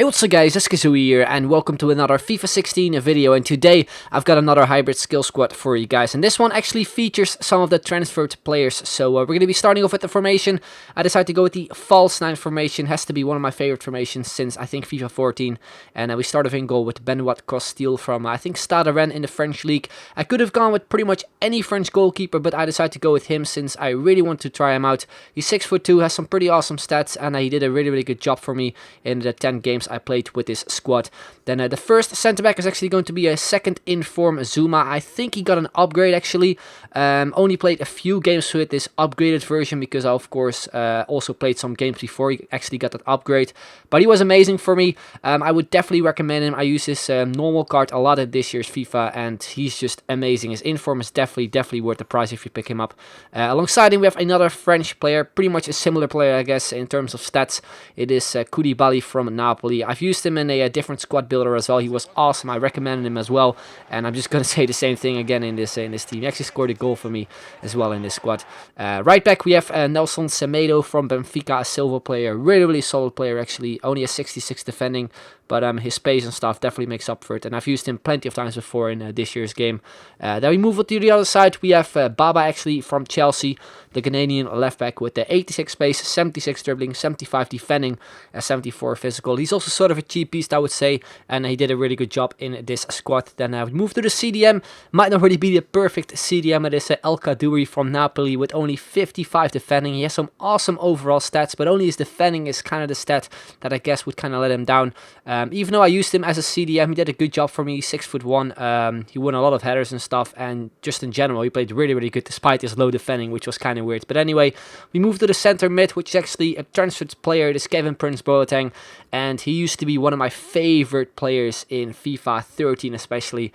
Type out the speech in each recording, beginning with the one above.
Hey, what's up guys, it's Kazooie here, and welcome to another FIFA 16 video, and today I've got another hybrid skill squad for you guys, and this one actually features some of the transferred players. So we're going to be starting off with the formation. I decided to go with the false 9 formation. Has to be one of my favorite formations since I think FIFA 14, and we start off in goal with Benoit Costil from I think Stade Rennes in the French league. I could have gone with pretty much any French goalkeeper, but I decided to go with him since I really want to try him out. He's 6'2", has some pretty awesome stats, and he did a really good job for me in the 10 games I played with this squad. Then the first centre back is actually going to be a second inform Zuma. I think he got an upgrade actually. Only played a few games with this upgraded version because I of course also played some games before he actually got that upgrade. But he was amazing for me. I would definitely recommend him. I use his normal card a lot in this year's FIFA, and he's just amazing. His inform is definitely worth the price if you pick him up. Alongside him we have another French player, pretty much a similar player I guess in terms of stats. It is Koulibaly from Napoli. I've used him in a different squad builder as well. He was awesome. I recommended him as well, and I'm just gonna say the same thing again in this team. He actually scored a goal for me as well in this squad. Right back we have Nelson Semedo from Benfica, a silver player, really solid player actually. Only a 66 defending, but his pace and stuff definitely makes up for it, and I've used him plenty of times before in this year's game. Then we move to the other side. We have Baba actually from Chelsea, the Canadian left back with the 86 pace, 76 dribbling, 75 defending, 74 physical. He's also sort of a cheap beast I would say, and he did a really good job in this squad. Then we move to the CDM. Might not really be the perfect CDM. It is El Kaddouri from Napoli with only 55 defending. He has some awesome overall stats, but only his defending is kind of the stat that I guess would kind of let him down. Even though I used him as a CDM, he did a good job for me. 6'1". He won a lot of headers and stuff, and just in general, he played really good despite his low defending, which was kind of weird. But anyway, we move to the center mid, which is actually a transferred player. It is Kevin Prince Boateng, and he used to be one of my favorite players in FIFA 13 especially.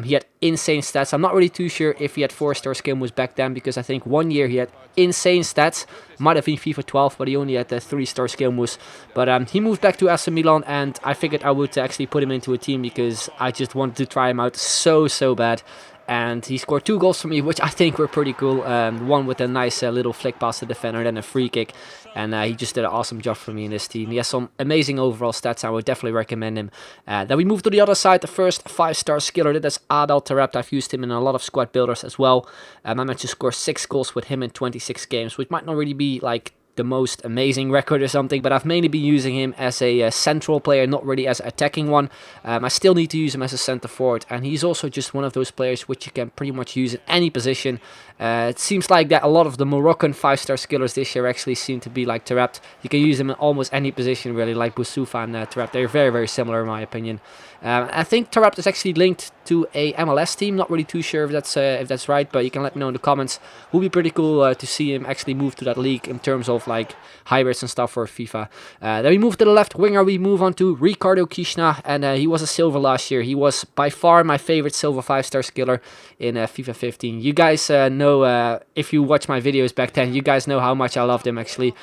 He had insane stats. I'm not really too sure if he had 4-star skill moves back then, because I think one year he had insane stats. Might have been FIFA 12, but he only had the 3-star skill moves. But he moved back to AC Milan, and I figured I would actually put him into a team because I just wanted to try him out so bad. And he scored 2 goals for me, which I think were pretty cool. One with a nice little flick past the defender, then a free kick. And he just did an awesome job for me in this team. He has some amazing overall stats. I would definitely recommend him. Then we move to the other side. The first 5-star skiller, that is Adel Taarabt. I've used him in a lot of squad builders as well. I managed to score 6 goals with him in 26 games, which might not really be like the most amazing record or something, but I've mainly been using him as a central player, not really as an attacking one. I still need to use him as a center forward, and he's also just one of those players which you can pretty much use in any position. It seems like that a lot of the Moroccan 5-star skillers this year actually seem to be like Taarabt. You can use him in almost any position really, like Boussoufa and Taarabt. They're very similar in my opinion. I think Taarabt is actually linked to a MLS team. Not really too sure if that's right, but you can let me know in the comments. Would be pretty cool to see him actually move to that league in terms of like hybrids and stuff for FIFA. Then we move to the left winger. We move on to Ricardo Kishna, and he was a silver last year. He was by far my favorite silver 5-star skiller in FIFA 15. You guys know, if you watch my videos back then, you guys know how much I loved him actually.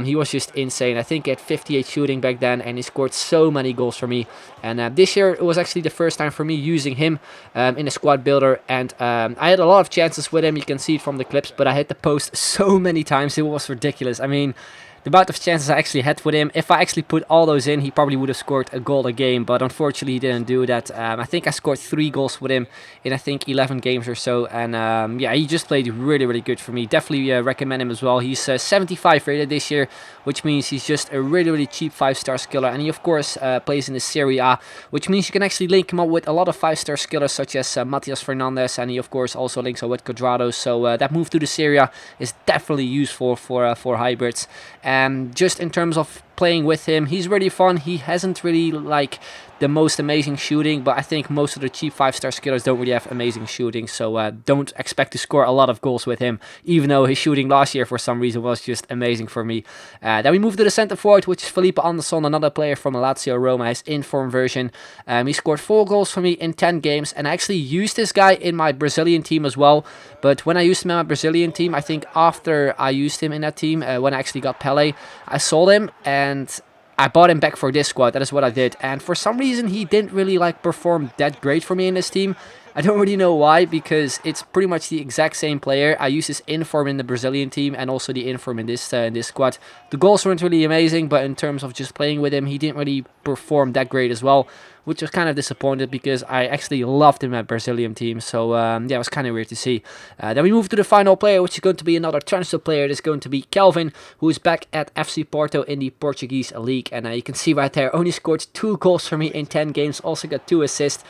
He was just insane. I think he had 58 shooting back then, and he scored so many goals for me. And this year it was actually the first time for me using him in a squad builder, and I had a lot of chances with him. You can see it from the clips, but I hit the post so many times. It was ridiculous. I mean, the amount of chances I actually had with him, if I actually put all those in, he probably would have scored a goal a game, but unfortunately he didn't do that. I think I scored 3 goals with him in I think 11 games or so, and yeah, he just played really good for me. Definitely recommend him as well. He's 75 rated this year, which means he's just a really cheap 5-star skiller, and he of course plays in the Serie A, which means you can actually link him up with a lot of 5-star skillers such as Matias Fernandez, and he of course also links up with Quadrado, so that move to the Serie A is definitely useful for hybrids. Just in terms of playing with him, he's really fun. He hasn't really like the most amazing shooting, but I think most of the cheap 5-star skillers don't really have amazing shooting, so don't expect to score a lot of goals with him, even though his shooting last year for some reason was just amazing for me. Then we move to the center forward, which is Felipe Anderson, another player from Lazio Roma, his inform version. He scored 4 goals for me in 10 games, and I actually used this guy in my Brazilian team as well. But when I used him in my Brazilian team, I think after I used him in that team, when I actually got Pele, I sold him and I bought him back for this squad. That is what I did, and for some reason he didn't really like perform that great for me in this team. I don't really know why, because it's pretty much the exact same player. I use his inform in the Brazilian team and also the inform in this squad. The goals weren't really amazing, but in terms of just playing with him, he didn't really perform that great as well, which was kind of disappointed because I actually loved him at Brazilian team. So yeah, it was kind of weird to see. Then we move to the final player, which is going to be another transfer player. It is going to be Kelvin, who is back at FC Porto in the Portuguese league. And you can see right there, only scored 2 goals for me in 10 games, also got 2 assists,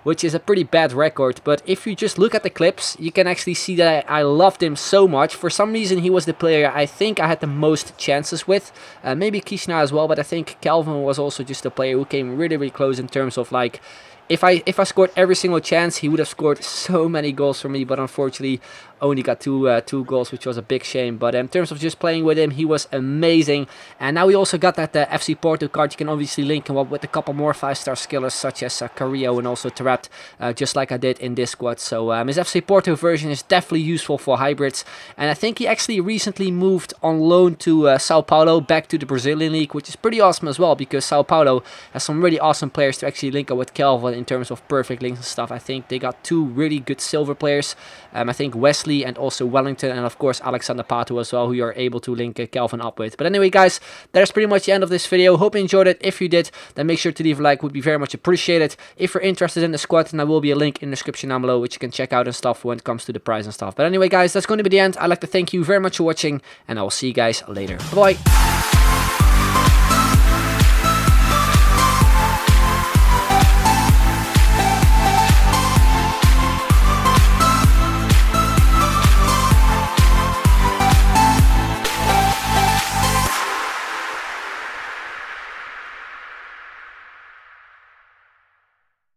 which is a pretty bad record. But if you just look at the clips, you can actually see that I loved him so much. For some reason, he was the player I think I had the most chances with. Maybe Kishna as well, but I think Calvin was also just a player who came really, really close in terms of like, if I scored every single chance, he would have scored so many goals for me, but unfortunately only got two goals, which was a big shame. But in terms of just playing with him, he was amazing. And now we also got that FC Porto card. You can obviously link him up with a couple more 5-star skillers, such as Carrillo and also Tarat, just like I did in this squad. So his FC Porto version is definitely useful for hybrids. And I think he actually recently moved on loan to Sao Paulo, back to the Brazilian league, which is pretty awesome as well, because Sao Paulo has some really awesome players to actually link up with Kelvin in terms of perfect links and stuff. I think they got 2 really good silver players. I think Wesley and also Wellington, and of course Alexander Pato as well, who you are able to link Kelvin up with. But anyway, guys, that's pretty much the end of this video. Hope you enjoyed it. If you did, then make sure to leave a like, would be very much appreciated. If you're interested in the squad, then there will be a link in the description down below, which you can check out and stuff when it comes to the price and stuff. But anyway, guys, that's going to be the end. I'd like to thank you very much for watching, and I will see you guys later. Bye-bye.